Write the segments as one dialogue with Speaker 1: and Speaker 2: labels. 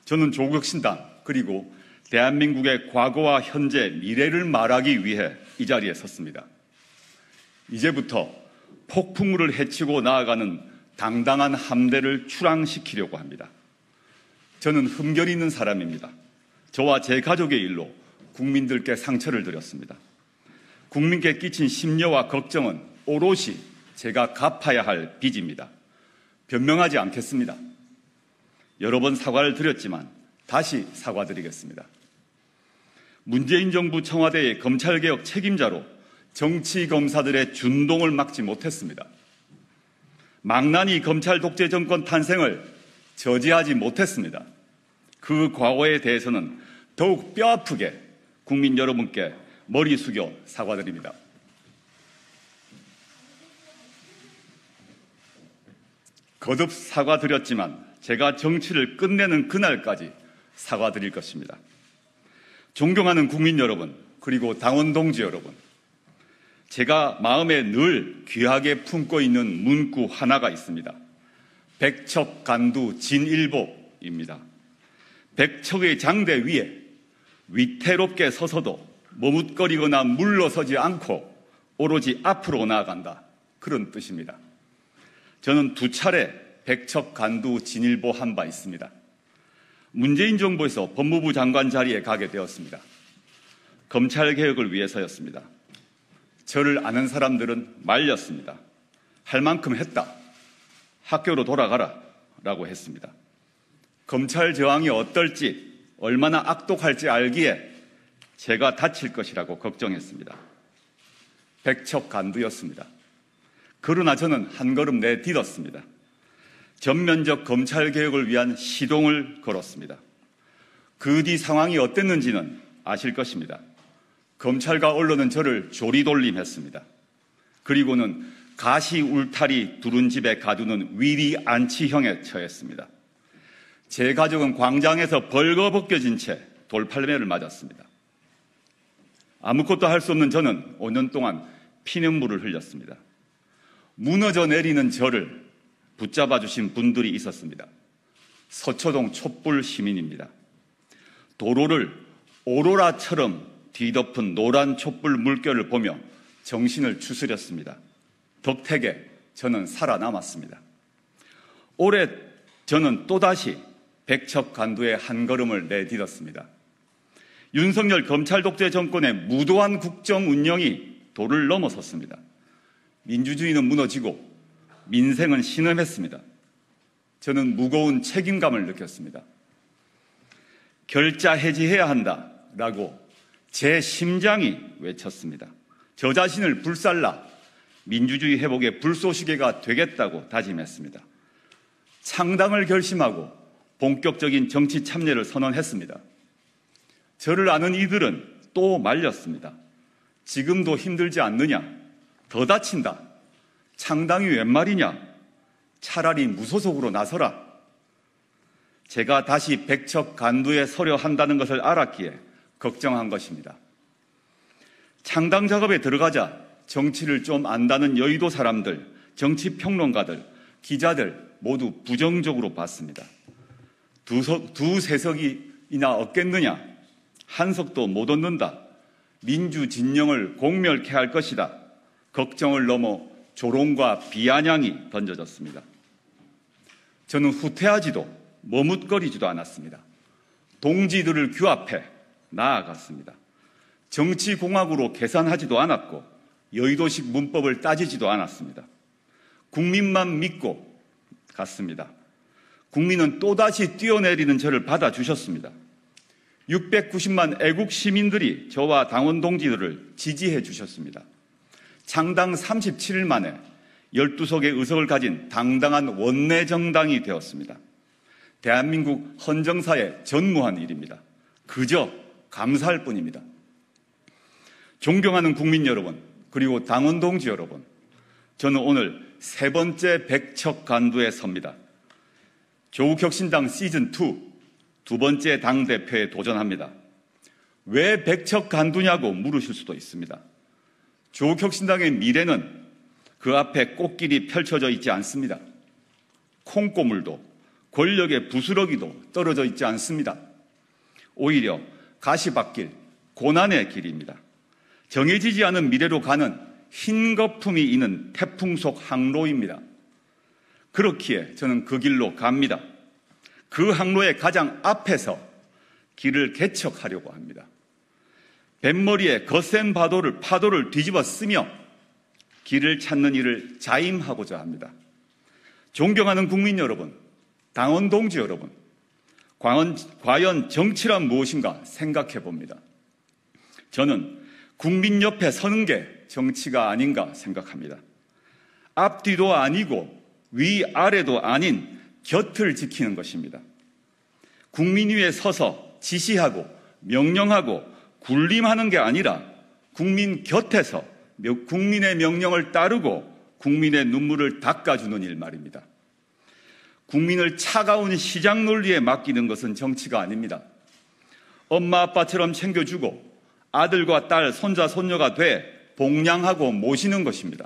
Speaker 1: 저는 조국혁신당 그리고 대한민국의 과거와 현재, 미래를 말하기 위해 이 자리에 섰습니다. 이제부터 폭풍우를 헤치고 나아가는 당당한 함대를 출항시키려고 합니다. 저는 흠결이 있는 사람입니다. 저와 제 가족의 일로 국민들께 상처를 드렸습니다. 국민께 끼친 심려와 걱정은 오롯이 제가 갚아야 할 빚입니다. 변명하지 않겠습니다. 여러 번 사과를 드렸지만 다시 사과드리겠습니다. 문재인 정부 청와대의 검찰개혁 책임자로 정치검사들의 준동을 막지 못했습니다. 망나니 검찰 독재 정권 탄생을 저지하지 못했습니다. 그 과거에 대해서는 더욱 뼈아프게 국민 여러분께 머리 숙여 사과드립니다. 거듭 사과드렸지만 제가 정치를 끝내는 그날까지 사과드릴 것입니다. 존경하는 국민 여러분, 그리고 당원 동지 여러분, 제가 마음에 늘 귀하게 품고 있는 문구 하나가 있습니다. 백척간두 진일보입니다. 백척의 장대 위에 위태롭게 서서도 머뭇거리거나 물러서지 않고 오로지 앞으로 나아간다, 그런 뜻입니다. 저는 2차례 백척간두 진일보 한 바 있습니다. 문재인 정부에서 법무부 장관 자리에 가게 되었습니다. 검찰개혁을 위해서였습니다. 저를 아는 사람들은 말렸습니다. 할 만큼 했다. 학교로 돌아가라 라고 했습니다. 검찰 저항이 어떨지, 얼마나 악독할지 알기에 제가 다칠 것이라고 걱정했습니다. 백척간두였습니다. 그러나 저는 한 걸음 내딛었습니다. 전면적 검찰개혁을 위한 시동을 걸었습니다. 그 뒤 상황이 어땠는지는 아실 것입니다. 검찰과 언론은 저를 조리돌림했습니다. 그리고는 가시 울타리 두른 집에 가두는 위리 안치형에 처했습니다. 제 가족은 광장에서 벌거벗겨진 채 돌팔매를 맞았습니다. 아무것도 할 수 없는 저는 5년 동안 피눈물을 흘렸습니다. 무너져 내리는 저를 붙잡아 주신 분들이 있었습니다. 서초동 촛불 시민입니다. 도로를 오로라처럼 뒤덮은 노란 촛불 물결을 보며 정신을 추스렸습니다. 덕택에 저는 살아남았습니다. 올해 저는 또다시 백척간두의 한 걸음을 내딛었습니다. 윤석열 검찰 독재 정권의 무도한 국정 운영이 도를 넘어섰습니다. 민주주의는 무너지고 민생은 신음했습니다. 저는 무거운 책임감을 느꼈습니다. 결자 해지해야 한다라고 제 심장이 외쳤습니다. 저 자신을 불살라 민주주의 회복의 불쏘시개가 되겠다고 다짐했습니다. 창당을 결심하고 본격적인 정치 참여를 선언했습니다. 저를 아는 이들은 또 말렸습니다. 지금도 힘들지 않느냐? 더 다친다. 창당이 웬 말이냐? 차라리 무소속으로 나서라. 제가 다시 백척간두에 서려 한다는 것을 알았기에 걱정한 것입니다. 창당 작업에 들어가자 정치를 좀 안다는 여의도 사람들, 정치평론가들, 기자들 모두 부정적으로 봤습니다. 두세 석이나 얻겠느냐? 한 석도 못 얻는다. 민주 진영을 공멸케 할 것이다. 걱정을 넘어 조롱과 비아냥이 던져졌습니다. 저는 후퇴하지도 머뭇거리지도 않았습니다. 동지들을 규합해 나아갔습니다. 정치공학으로 계산하지도 않았고 여의도식 문법을 따지지도 않았습니다. 국민만 믿고 갔습니다. 국민은 또다시 뛰어내리는 저를 받아주셨습니다. 690만 애국 시민들이 저와 당원 동지들을 지지해 주셨습니다. 창당 37일 만에 12석의 의석을 가진 당당한 원내 정당이 되었습니다. 대한민국 헌정사에 전무한 일입니다. 그저 감사할 뿐입니다. 존경하는 국민 여러분, 그리고 당원 동지 여러분, 저는 오늘 3번째 백척간두에 섭니다. 조국혁신당 시즌2 2번째 당대표에 도전합니다. 왜 백척간두냐고 물으실 수도 있습니다. 조국혁신당의 미래는 그 앞에 꽃길이 펼쳐져 있지 않습니다. 콩고물도 권력의 부스러기도 떨어져 있지 않습니다. 오히려 가시밭길, 고난의 길입니다. 정해지지 않은 미래로 가는 흰 거품이 있는 태풍 속 항로입니다. 그렇기에 저는 그 길로 갑니다. 그 항로의 가장 앞에서 길을 개척하려고 합니다. 뱃머리에 거센 파도를 뒤집어 쓰며 길을 찾는 일을 자임하고자 합니다. 존경하는 국민 여러분, 당원 동지 여러분, 과연 정치란 무엇인가 생각해 봅니다. 저는 국민 옆에 서는 게 정치가 아닌가 생각합니다. 앞뒤도 아니고 위아래도 아닌 곁을 지키는 것입니다. 국민 위에 서서 지시하고 명령하고 군림하는 게 아니라 국민 곁에서 국민의 명령을 따르고 국민의 눈물을 닦아주는 일 말입니다. 국민을 차가운 시장 논리에 맡기는 것은 정치가 아닙니다. 엄마 아빠처럼 챙겨주고 아들과 딸, 손자, 손녀가 돼 봉양하고 모시는 것입니다.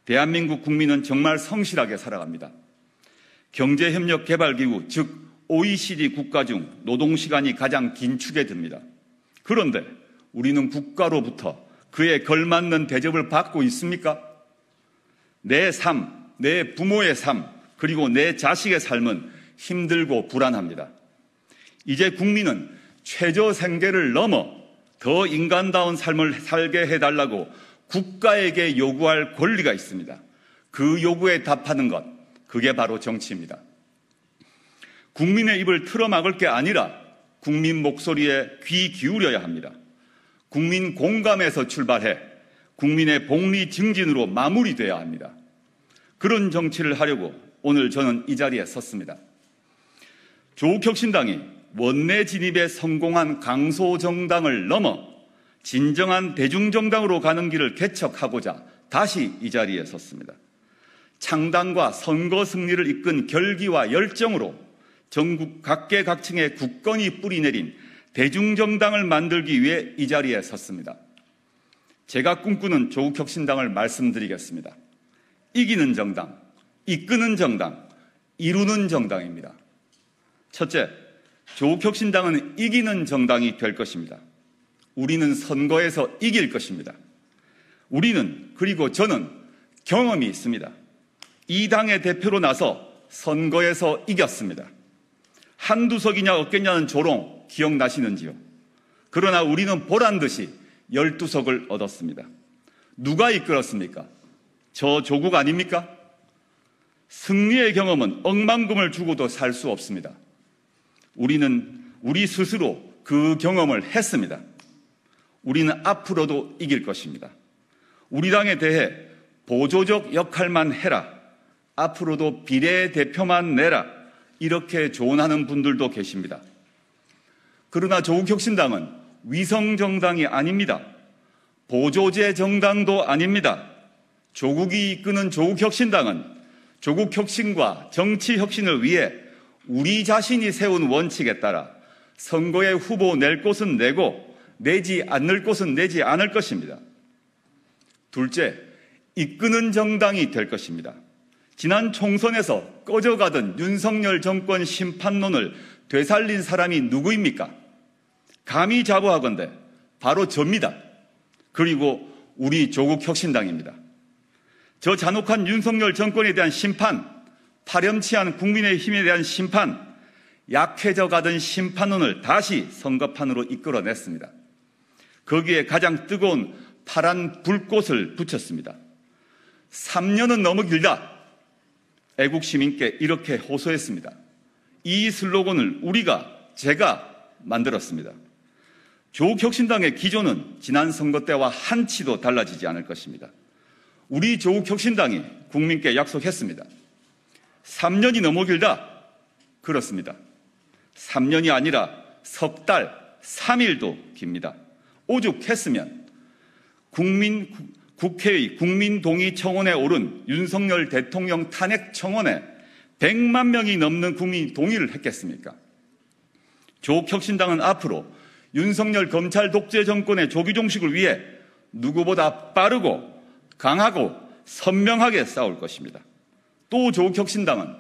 Speaker 1: 대한민국 국민은 정말 성실하게 살아갑니다. 경제협력개발기구, 즉 OECD 국가 중 노동시간이 가장 긴 축에 듭니다. 그런데 우리는 국가로부터 그에 걸맞는 대접을 받고 있습니까? 내 삶, 내 부모의 삶, 그리고 내 자식의 삶은 힘들고 불안합니다. 이제 국민은 최저생계를 넘어 더 인간다운 삶을 살게 해달라고 국가에게 요구할 권리가 있습니다. 그 요구에 답하는 것, 그게 바로 정치입니다. 국민의 입을 틀어막을 게 아니라 국민 목소리에 귀 기울여야 합니다. 국민 공감에서 출발해 국민의 복리 증진으로 마무리돼야 합니다. 그런 정치를 하려고 오늘 저는 이 자리에 섰습니다. 조국혁신당이 원내 진입에 성공한 강소정당을 넘어 진정한 대중정당으로 가는 길을 개척하고자 다시 이 자리에 섰습니다. 창당과 선거 승리를 이끈 결기와 열정으로 전국 각계각층의 굳건히 뿌리내린 대중정당을 만들기 위해 이 자리에 섰습니다. 제가 꿈꾸는 조국혁신당을 말씀드리겠습니다. 이기는 정당, 이끄는 정당, 이루는 정당입니다. 첫째, 조국혁신당은 이기는 정당이 될 것입니다. 우리는 선거에서 이길 것입니다. 우리는, 그리고 저는 경험이 있습니다. 이 당의 대표로 나서 선거에서 이겼습니다. 한두 석이냐 없겠냐는 조롱 기억나시는지요? 그러나 우리는 보란듯이 12석을 얻었습니다. 누가 이끌었습니까? 저 조국 아닙니까? 승리의 경험은 억만금을 주고도 살 수 없습니다. 우리는 우리 스스로 그 경험을 했습니다. 우리는 앞으로도 이길 것입니다. 우리 당에 대해 보조적 역할만 해라, 앞으로도 비례대표만 내라, 이렇게 조언하는 분들도 계십니다. 그러나 조국혁신당은 위성정당이 아닙니다. 보조제 정당도 아닙니다. 조국이 이끄는 조국혁신당은 조국혁신과 정치혁신을 위해 우리 자신이 세운 원칙에 따라 선거에 후보 낼 곳은 내고 내지 않을 곳은 내지 않을 것입니다. 둘째, 이끄는 정당이 될 것입니다. 지난 총선에서 꺼져가던 윤석열 정권 심판론을 되살린 사람이 누구입니까? 감히 자부하건대 바로 저입니다. 그리고 우리 조국혁신당입니다. 저 잔혹한 윤석열 정권에 대한 심판, 파렴치한 국민의힘에 대한 심판, 약해져 가던 심판론을 다시 선거판으로 이끌어냈습니다. 거기에 가장 뜨거운 파란 불꽃을 붙였습니다. 3년은 너무 길다. 애국 시민께 이렇게 호소했습니다. 이 슬로건을 제가 만들었습니다. 조국혁신당의 기조는 지난 선거 때와 한치도 달라지지 않을 것입니다. 우리 조국혁신당이 국민께 약속했습니다. 3년이 너무 길다. 그렇습니다. 3년이 아니라 석 달, 3일도 깁니다. 오죽했으면 국회의 국민동의 오른 윤석열 대통령 탄핵 청원에 100만 명이 넘는 국민이 동의를 했겠습니까? 조국혁신당은 앞으로 윤석열 검찰 독재 정권의 조기 종식을 위해 누구보다 빠르고 강하고 선명하게 싸울 것입니다. 또 조국혁신당은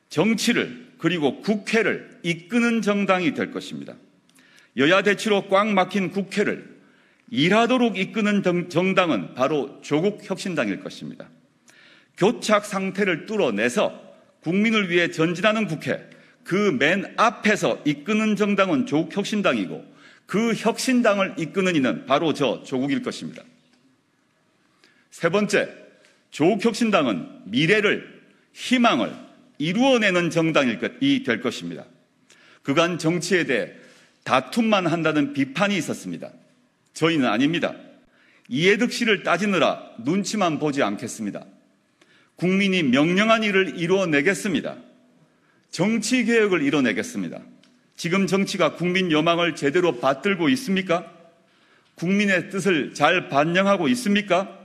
Speaker 1: 정치를 그리고 국회를 이끄는 정당이 될 것입니다. 여야 대치로 꽉 막힌 국회를 일하도록 이끄는 정당은 바로 조국혁신당일 것입니다. 교착 상태를 뚫어내서 국민을 위해 전진하는 국회, 그 맨 앞에서 이끄는 정당은 조국혁신당이고 그 혁신당을 이끄는 이는 바로 저 조국일 것입니다. 세 번째, 조국혁신당은 미래를, 희망을 이루어내는 정당이 될 것입니다. 그간 정치에 대해 다툼만 한다는 비판이 있었습니다. 저희는 아닙니다. 이해득실을 따지느라 눈치만 보지 않겠습니다. 국민이 명령한 일을 이루어내겠습니다. 정치개혁을 이뤄내겠습니다. 지금 정치가 국민 여망을 제대로 받들고 있습니까? 국민의 뜻을 잘 반영하고 있습니까?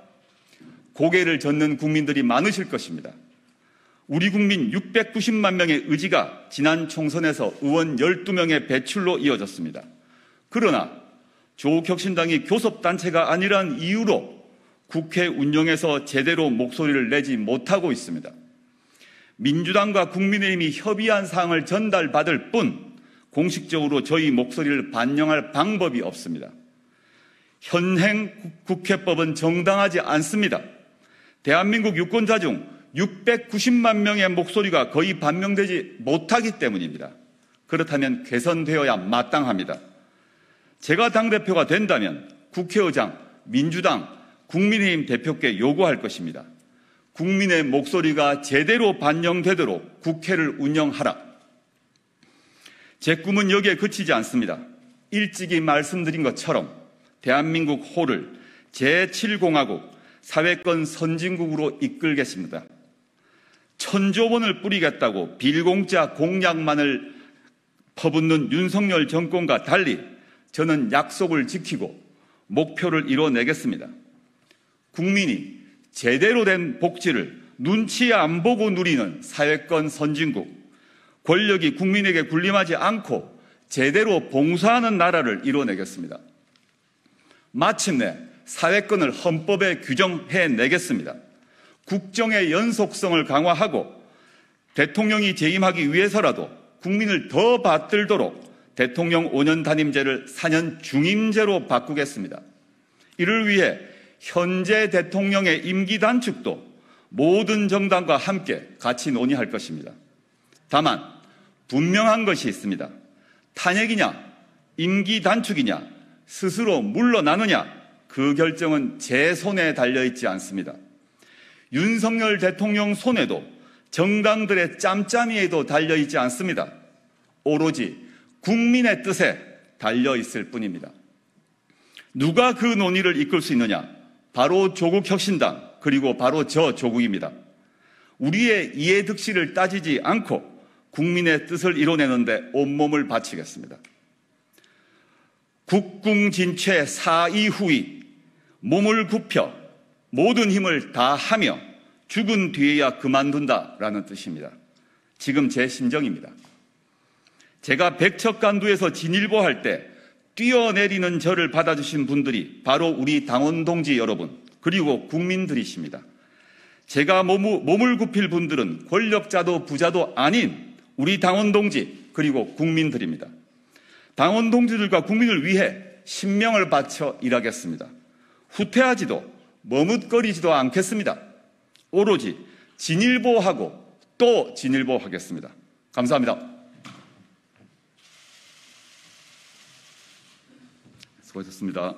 Speaker 1: 고개를 젓는 국민들이 많으실 것입니다. 우리 국민 690만 명의 의지가 지난 총선에서 의원 12명의 배출로 이어졌습니다. 그러나 조국혁신당이 교섭단체가 아니란 이유로 국회 운영에서 제대로 목소리를 내지 못하고 있습니다. 민주당과 국민의힘이 협의한 사항을 전달받을 뿐 공식적으로 저희 목소리를 반영할 방법이 없습니다. 현행 국회법은 정당하지 않습니다. 대한민국 유권자 중 690만 명의 목소리가 거의 반영되지 못하기 때문입니다. 그렇다면 개선되어야 마땅합니다. 제가 당대표가 된다면 국회의장, 민주당, 국민의힘 대표께 요구할 것입니다. 국민의 목소리가 제대로 반영되도록 국회를 운영하라. 제 꿈은 여기에 그치지 않습니다. 일찍이 말씀드린 것처럼 대한민국 호를 제7공화국 사회권 선진국으로 이끌겠습니다. 1000조 원을 뿌리겠다고 빌공짜 공약만을 퍼붓는 윤석열 정권과 달리 저는 약속을 지키고 목표를 이뤄내겠습니다. 국민이 제대로 된 복지를 눈치 안 보고 누리는 사회권 선진국, 권력이 국민에게 군림하지 않고 제대로 봉사하는 나라를 이뤄내겠습니다. 마침내 사회권을 헌법에 규정해내겠습니다. 국정의 연속성을 강화하고 대통령이 재임하기 위해서라도 국민을 더 받들도록 대통령 5년 단임제를 4년 중임제로 바꾸겠습니다. 이를 위해 현재 대통령의 임기 단축도 모든 정당과 함께 같이 논의할 것입니다. 다만 분명한 것이 있습니다. 탄핵이냐, 임기 단축이냐, 스스로 물러나느냐, 그 결정은 제 손에 달려있지 않습니다. 윤석열 대통령 손에도 정당들의 짬짬이에도 달려있지 않습니다. 오로지 국민의 뜻에 달려있을 뿐입니다. 누가 그 논의를 이끌 수 있느냐? 바로 조국혁신당, 그리고 바로 저 조국입니다. 우리의 이해득실을 따지지 않고 국민의 뜻을 이뤄내는데 온몸을 바치겠습니다. 국궁진최 사이후이, 몸을 굽혀 모든 힘을 다하며 죽은 뒤에야 그만둔다라는 뜻입니다. 지금 제 심정입니다. 제가 백척간두에서 진일보할 때 뛰어내리는 저를 받아주신 분들이 바로 우리 당원 동지 여러분, 그리고 국민들이십니다. 제가 몸을 굽힐 분들은 권력자도 부자도 아닌 우리 당원 동지, 그리고 국민들입니다. 당원 동지들과 국민을 위해 신명을 바쳐 일하겠습니다. 후퇴하지도 머뭇거리지도 않겠습니다. 오로지 진일보하고 또 진일보하겠습니다. 감사합니다. 수고하셨습니다.